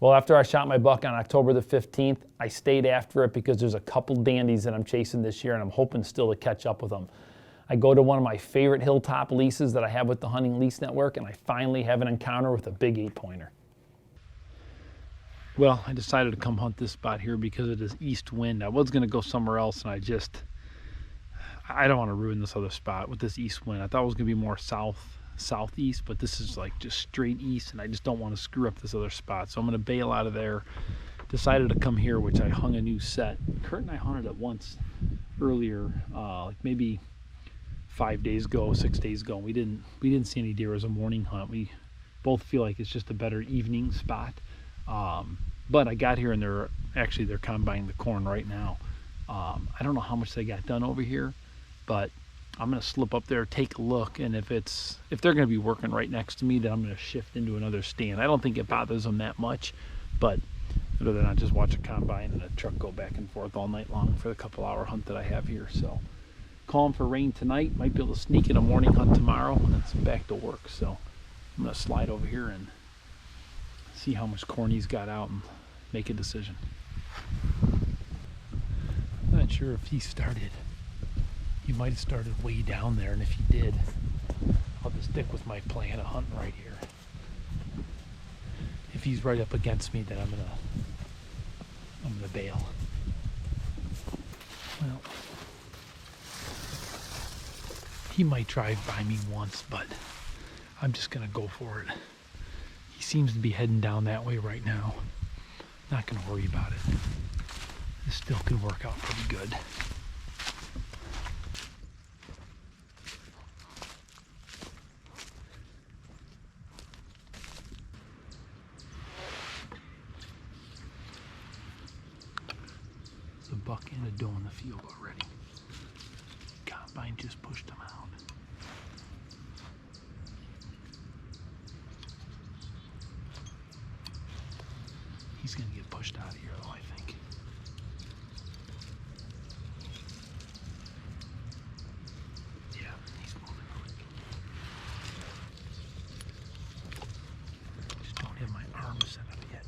Well, after I shot my buck on October the 15th, I stayed after it because there's a couple dandies that I'm chasing this year, and I'm hoping still to catch up with them. I go to one of my favorite hilltop leases that I have with the Hunting Lease Network, and I finally have an encounter with a big 8-pointer. Well, I decided to come hunt this spot here because of this east wind. I was going to go somewhere else, and I don't want to ruin this other spot with this east wind. I thought it was going to be more southeast, but this is like just straight east, and I just don't want to screw up this other spot. So I'm going to bail out of there. Decided to come here, which I hung a new set. Kurt and I hunted it once earlier, like maybe 5 days ago, 6 days ago. We didn't see any deer as a morning hunt. We both feel like it's just a better evening spot. But I got here and they're combining the corn right now. I don't know how much they got done over here, but I'm gonna slip up there, take a look, and if they're gonna be working right next to me, then I'm gonna shift into another stand. I don't think it bothers them that much, but rather than not just watch a combine and a truck go back and forth all night long for the couple-hour hunt that I have here. So calling for rain tonight. Might be able to sneak in a morning hunt tomorrow, and it's back to work. So I'm gonna slide over here and see how much corn he's got out and make a decision. I'm not sure if he started. He might have started way down there, and if he did, I'll just stick with my plan of hunting right here. If he's right up against me, then I'm gonna bail. Well, he might drive by me once, but I'm just gonna go for it. He seems to be heading down that way right now. Not gonna worry about it. This still could work out pretty good. The buck and a doe in the field already. Combine just pushed him out. He's gonna get pushed out of here though, I think. Yeah, he's moving quick. Just don't have my arm set up yet.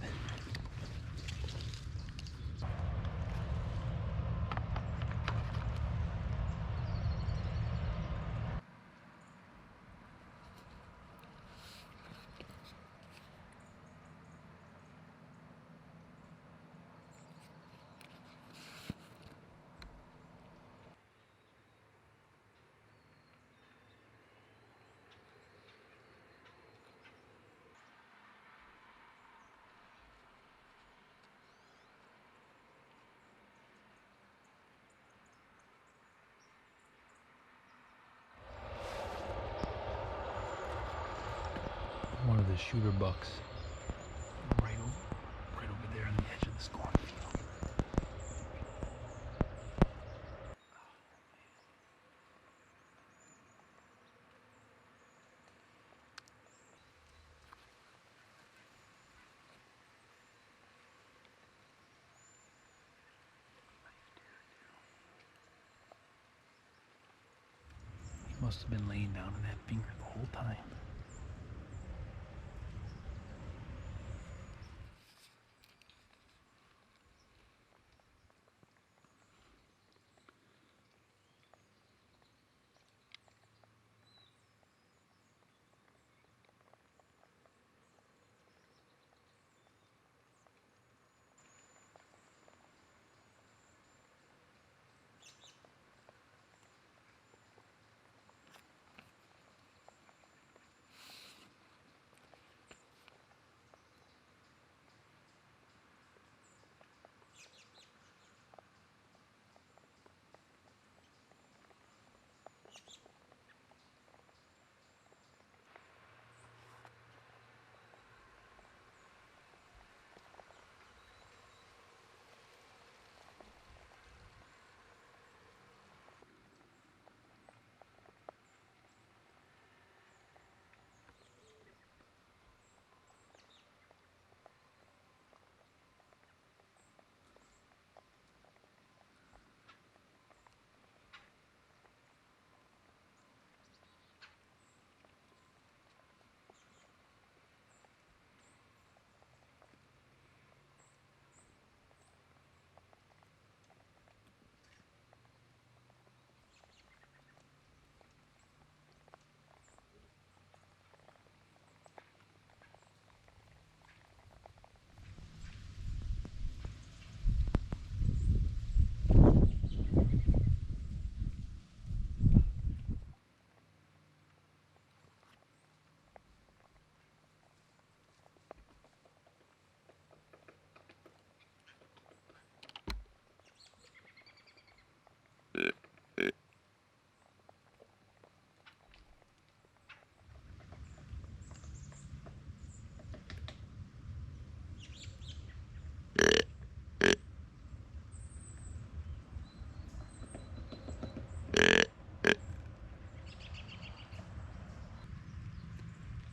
One of the shooter bucks right over there on the edge of this cornfield. He must have been laying down in that finger the whole time.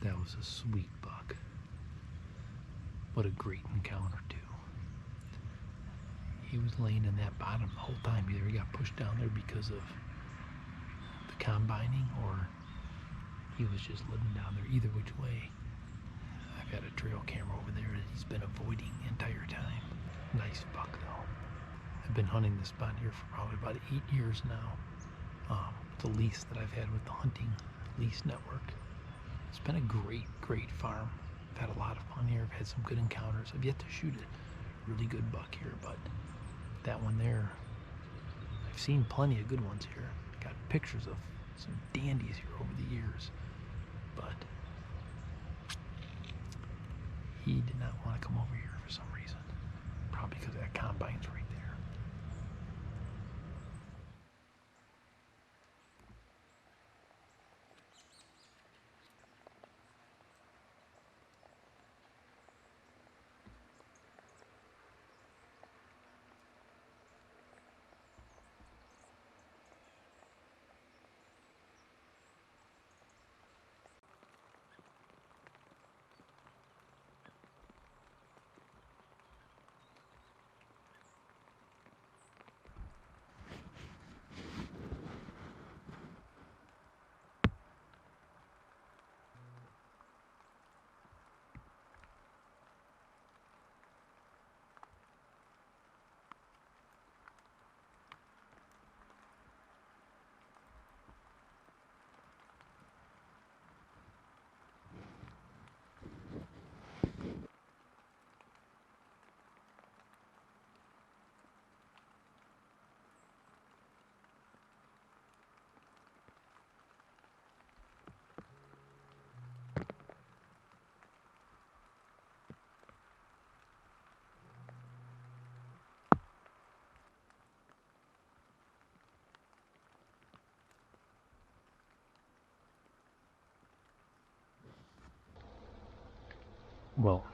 That was a sweet buck. What a great encounter too. He was laying in that bottom the whole time. Either he got pushed down there because of the combining, or he was just living down there. Either which way. I've got a trail camera over there that he's been avoiding the entire time. Nice buck though. I've been hunting this spot here for probably about 8 years now. The lease that I've had with the hunting lease network. It's been a great farm. I've had a lot of fun here. I've had some good encounters. I've yet to shoot a really good buck here, but that one there, I've seen plenty of good ones here. Got pictures of some dandies here over the years, but he did not want to come over here for some reason. Probably because that combine's right there. Well,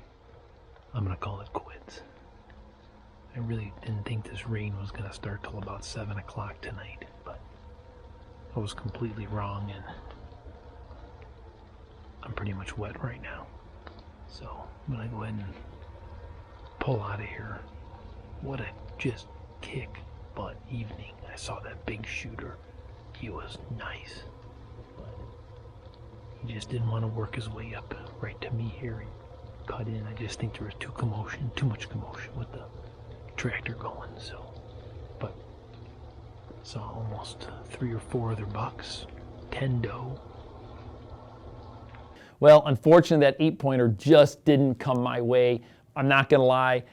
I'm gonna call it quits. I really didn't think this rain was gonna start till about 7 o'clock tonight, but I was completely wrong, and I'm pretty much wet right now. So I'm gonna go ahead and pull out of here. What a just kick butt evening. I saw that big shooter. He was nice, but he just didn't want to work his way up right to me here. He cut in. I just think there was too much commotion with the tractor going. So, but saw almost 3 or 4 other bucks, 10 doe. Well, unfortunately, that 8-pointer just didn't come my way. I'm not gonna lie.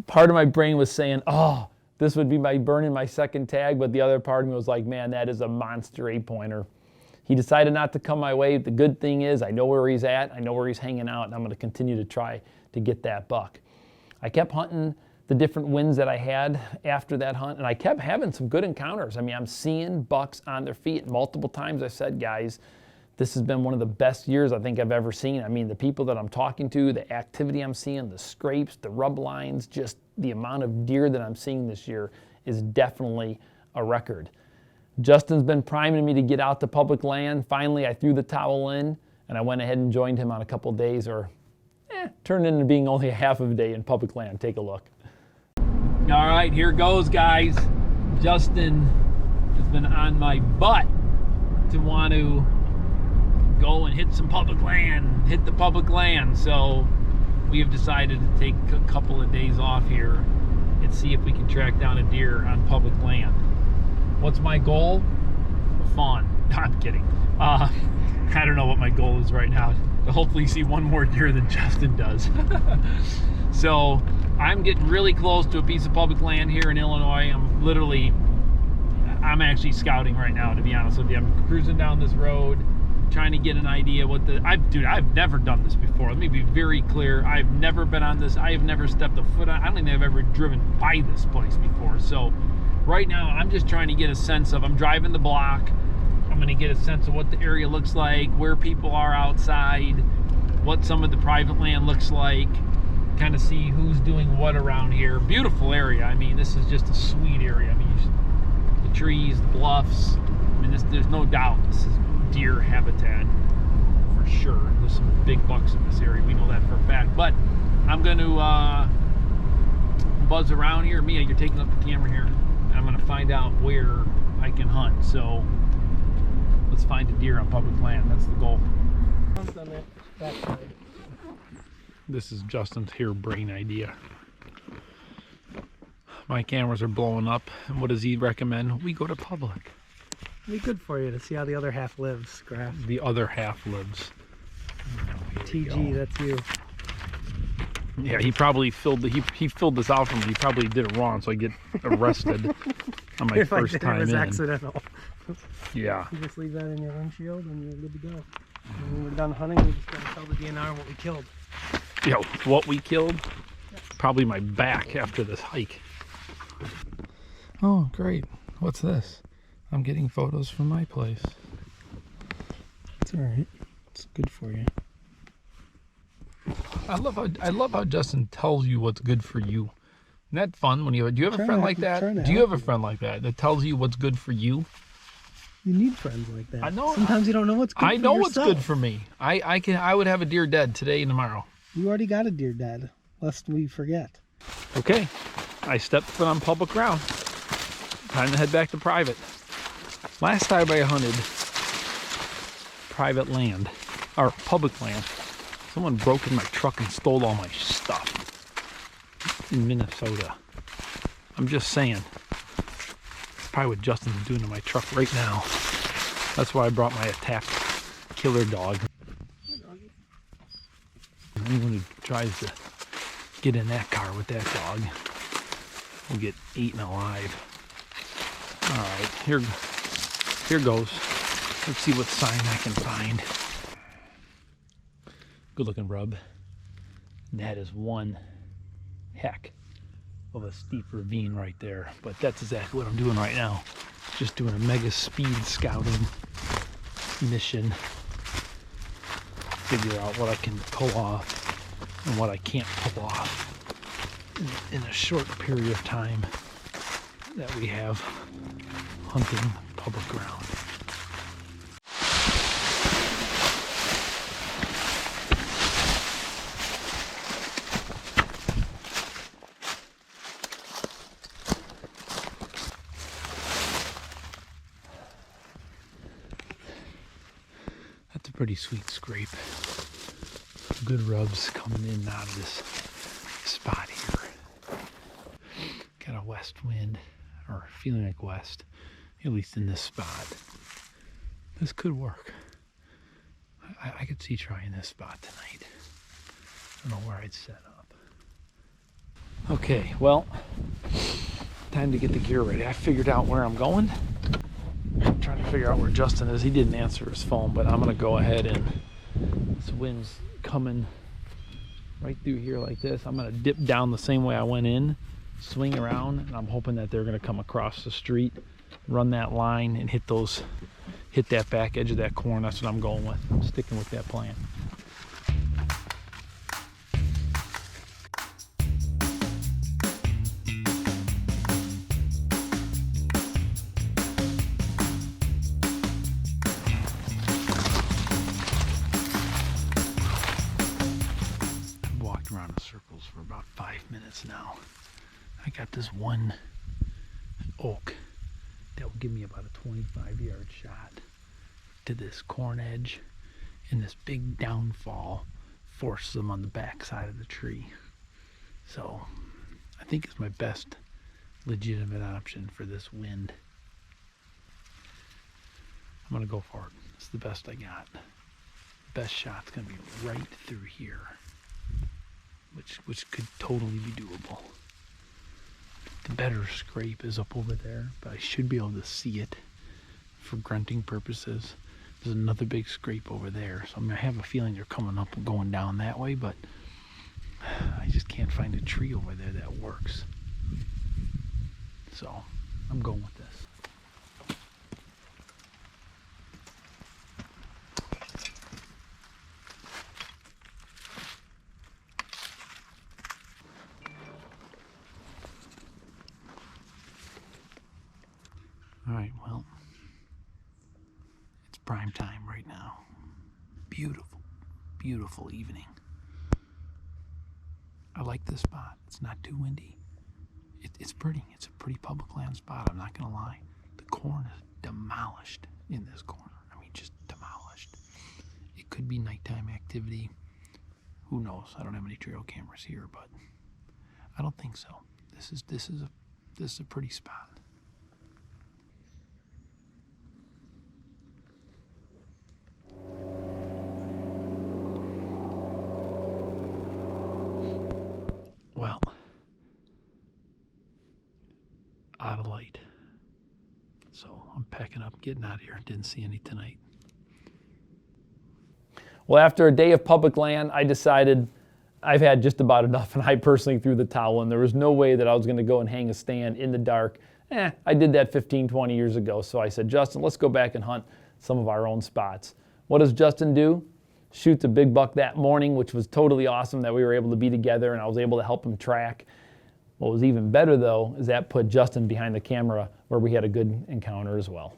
Part of my brain was saying, oh, this would be burning my second tag, but the other part of me was like, man, that is a monster 8-pointer. He decided not to come my way. The good thing is I know where he's at, I know where he's hanging out, and I'm gonna continue to try to get that buck. I kept hunting the different winds that I had after that hunt, and I kept having some good encounters. I mean, I'm seeing bucks on their feet. Multiple times I said, guys, this has been one of the best years I think I've ever seen. I mean, the people that I'm talking to, the activity I'm seeing, the scrapes, the rub lines, just the amount of deer that I'm seeing this year is definitely a record. Justin's been priming me to get out to public land. Finally, I threw the towel in, and I went ahead and joined him on a couple days, or turned into being only a half of a day in public land. Take a look. All right, here goes, guys. Justin has been on my butt to want to go and hit some public land, hit the public land. So we have decided to take a couple of days off here and see if we can track down a deer on public land. What's my goal? Fun. I'm kidding. I don't know what my goal is right now. To hopefully see one more deer than Justin does. So I'm getting really close to a piece of public land here in Illinois. I'm actually scouting right now, to be honest with you. I'm cruising down this road, trying to get an idea what I've never done this before. Let me be very clear. I've never been on this. I have never stepped a foot on. I don't think I've ever driven by this place before. So right now I'm just trying to get a sense of, I'm driving the block. I'm going to get a sense of what the area looks like, where people are outside, what some of the private land looks like, kind of see who's doing what around here. Beautiful area. I mean, this is just a sweet area. I mean, the trees, the bluffs. I mean, there's no doubt this is deer habitat for sure. There's big bucks in this area. We know that for a fact. But I'm going to buzz around here. Mia, you're taking up the camera here. And I'm going to find out where I can hunt. So let's find a deer on public land. That's the goal. This is Justin's harebrained idea. My cameras are blowing up, and what does he recommend? We go to public. It'd be good for you to see how the other half lives, Graf. The other half lives. TG, that's you. Yeah, he probably filled he filled this out for me. He probably did it wrong, so I get arrested on my first time it was in. accidental. Yeah. You just leave that in your windshield and you're good to go. And when we're done hunting, we just gotta tell the DNR what we killed. Yo, what we killed? Probably my back after this hike. Oh, great. What's this? I'm getting photos from my place. It's alright. It's good for you. I love how Justin tells you what's good for you. Isn't that fun when do you have a friend like that? Do you have a friend like that tells you what's good for you? You need friends like that. I know. Sometimes you don't know what's good for yourself. What's good for me. I would have a deer dead today and tomorrow. You already got a deer dead, lest we forget. Okay. I stepped foot on public ground. Time to head back to private. Last time I hunted private land, or public land, someone broke in my truck and stole all my stuff in Minnesota. I'm just saying. That's probably what Justin's doing to my truck right now. That's why I brought my attack killer dog. Anyone who tries to get in that car with that dog will get eaten alive. Alright, here goes. Let's see what sign I can find. Good looking rub. That is one heck of a steep ravine right there. But that's exactly what I'm doing right now. Just doing a mega speed scouting mission. Figure out what I can pull off and what I can't pull off in a short period of time that we have hunting public ground. That's a pretty sweet scrape. Good rubs coming in and out of this spot here. Got a west wind, or feeling like west, at least in this spot. This could work. I could see trying this spot tonight. I don't know where I'd set up. Okay, well, time to get the gear ready. I figured out where I'm going. I'm trying to figure out where Justin is. He didn't answer his phone, but I'm gonna go ahead and, this wind's coming right through here like this. I'm gonna dip down the same way I went in, swing around, and I'm hoping that they're gonna come across the street, run that line, and hit that back edge of that corn. That's what I'm going with. I'm sticking with that plan. I've walked around in circles for about 5 minutes now. I got this one oak that will give me about a 25-yard shot to this corn edge, and this big downfall forces them on the back side of the tree. So I think it's my best legitimate option for this wind. I'm gonna go for it. It's the best I got. Best shot's gonna be right through here, which could totally be doable. The better scrape is up over there, but I should be able to see it for grunting purposes. There's another big scrape over there, so I have a feeling they're coming up and going down that way, but I just can't find a tree over there that works. So I'm going with this. All right, well, it's prime time right now. Beautiful, beautiful evening. I like this spot. It's not too windy. It's pretty. It's a pretty public land spot, I'm not gonna lie. The corn is demolished in this corner. I mean, just demolished. It could be nighttime activity. Who knows? I don't have any trail cameras here, but I don't think so. This is a pretty spot. Well, out of light. So I'm packing up, getting out of here. Didn't see any tonight. Well, after a day of public land, I decided I've had just about enough, and I personally threw the towel in. There was no way that I was going to go and hang a stand in the dark. I did that 15, 20 years ago. So I said, Justin, let's go back and hunt some of our own spots. What does Justin do? Shoots a big buck that morning, which was totally awesome that we were able to be together and I was able to help him track. What was even better, though, is that put Justin behind the camera where we had a good encounter as well.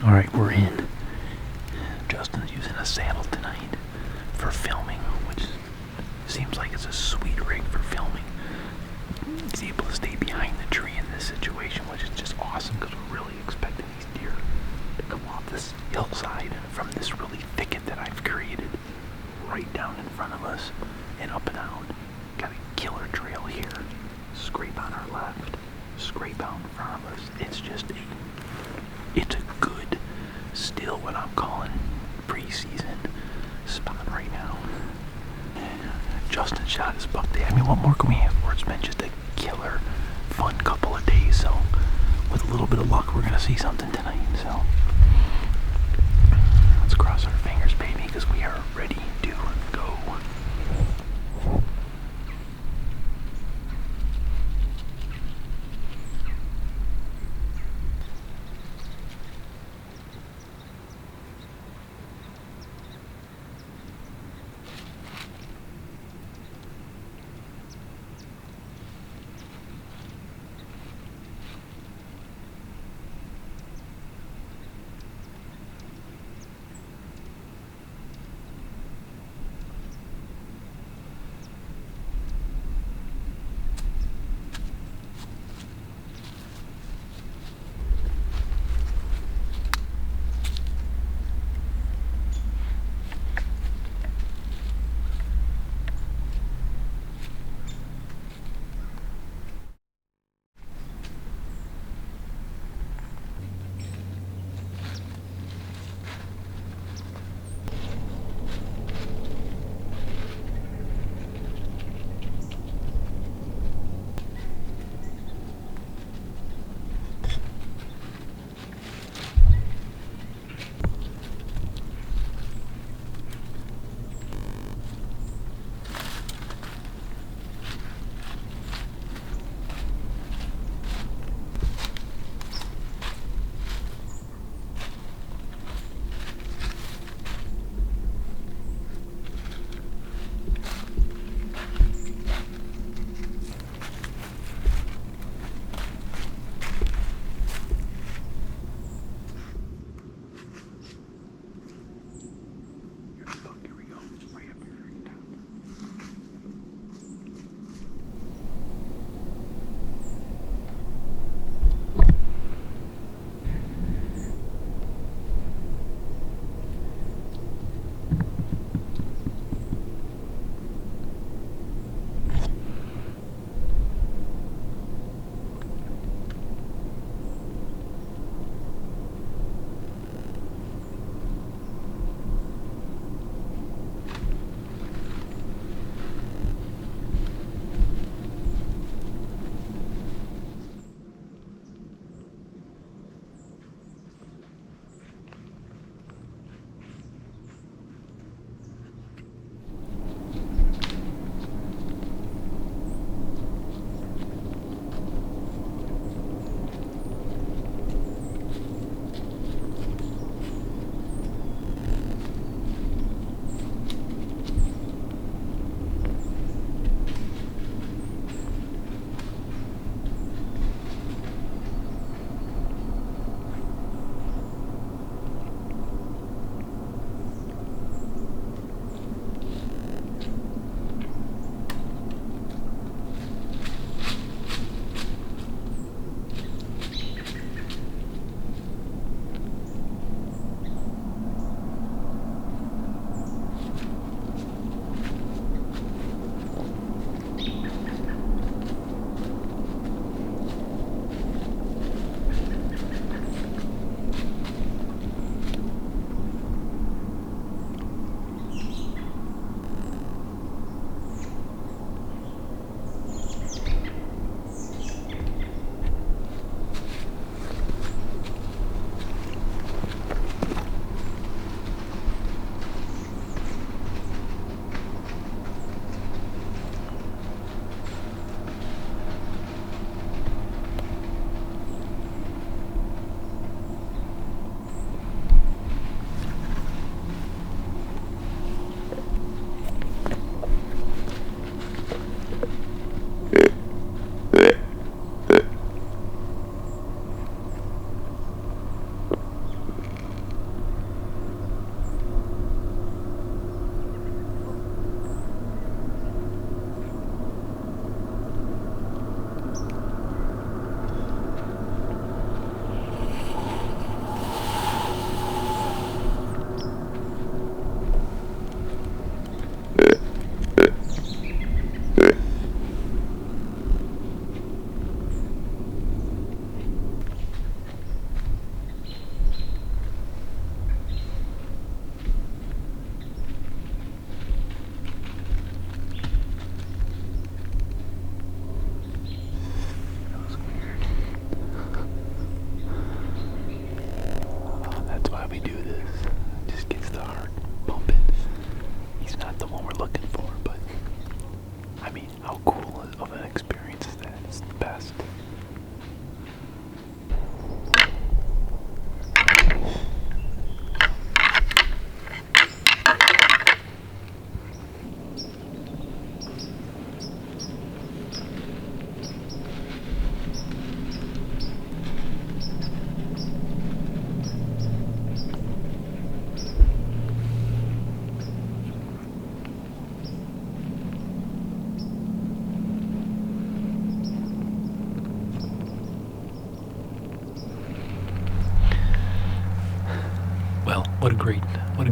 All right, we're in. Justin's using a saddle tonight for filming, which seems like it's a sweet rig for filming. He's able to stay behind the tree in this situation, which is just awesome because we're really expecting these deer to come off this hillside from this really thicket that I've created right down in front of us and up and out. Got a killer trail here. Scrape on our left, scrape out in front of us. It's a good, still what I'm calling preseason spot right now. Justin shot his buck day. I mean, what more can we have for? It's been just a killer, fun couple of days. So, with a little bit of luck, we're gonna see something tonight. So, let's cross our fingers, baby, because we are ready to go.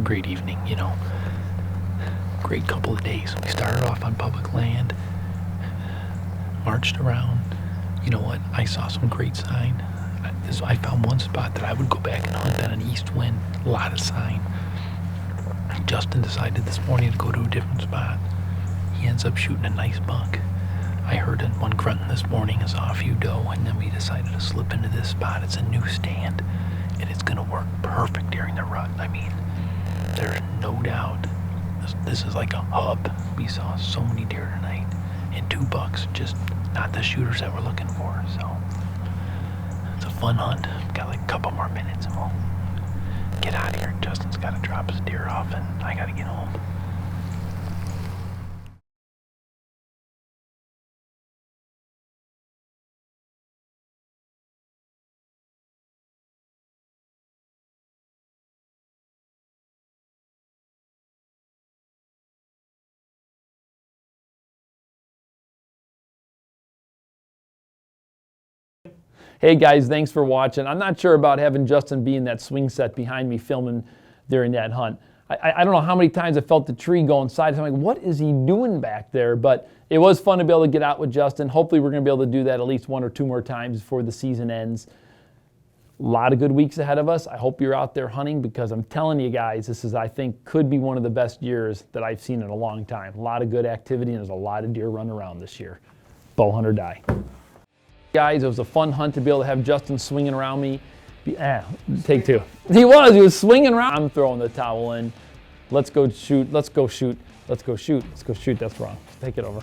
great evening, you know. Great couple of days. We started off on public land, marched around. You know what? I saw some great sign. I found one spot that I would go back and hunt on an east wind. A lot of sign. Justin decided this morning to go to a different spot. He ends up shooting a nice buck. I heard one grunting this morning, I saw a few doe, and then we decided to slip into this spot. It's a new stand, and it's gonna work perfect during the rut. I mean, there's no doubt. This is like a hub. We saw so many deer tonight, and 2 bucks, just not the shooters that we're looking for. So it's a fun hunt. Got like a couple more minutes, and we'll get out of here. Justin's got to drop his deer off, and I got to get home. Hey guys, thanks for watching. I'm not sure about having Justin be in that swing set behind me filming during that hunt. I don't know how many times I felt the tree go inside. I'm like, what is he doing back there? But it was fun to be able to get out with Justin. Hopefully we're going to be able to do that at least 1 or 2 more times before the season ends. A lot of good weeks ahead of us. I hope you're out there hunting, because I'm telling you guys, this is, I think, could be one of the best years that I've seen in a long time. A lot of good activity, and there's a lot of deer running around this year. Bow hunt or die. Guys, it was a fun hunt to be able to have Justin swinging around me. Take 2. He was swinging around. I'm throwing the towel in. Let's go shoot, let's go shoot, let's go shoot, let's go shoot. That's wrong. Take it over.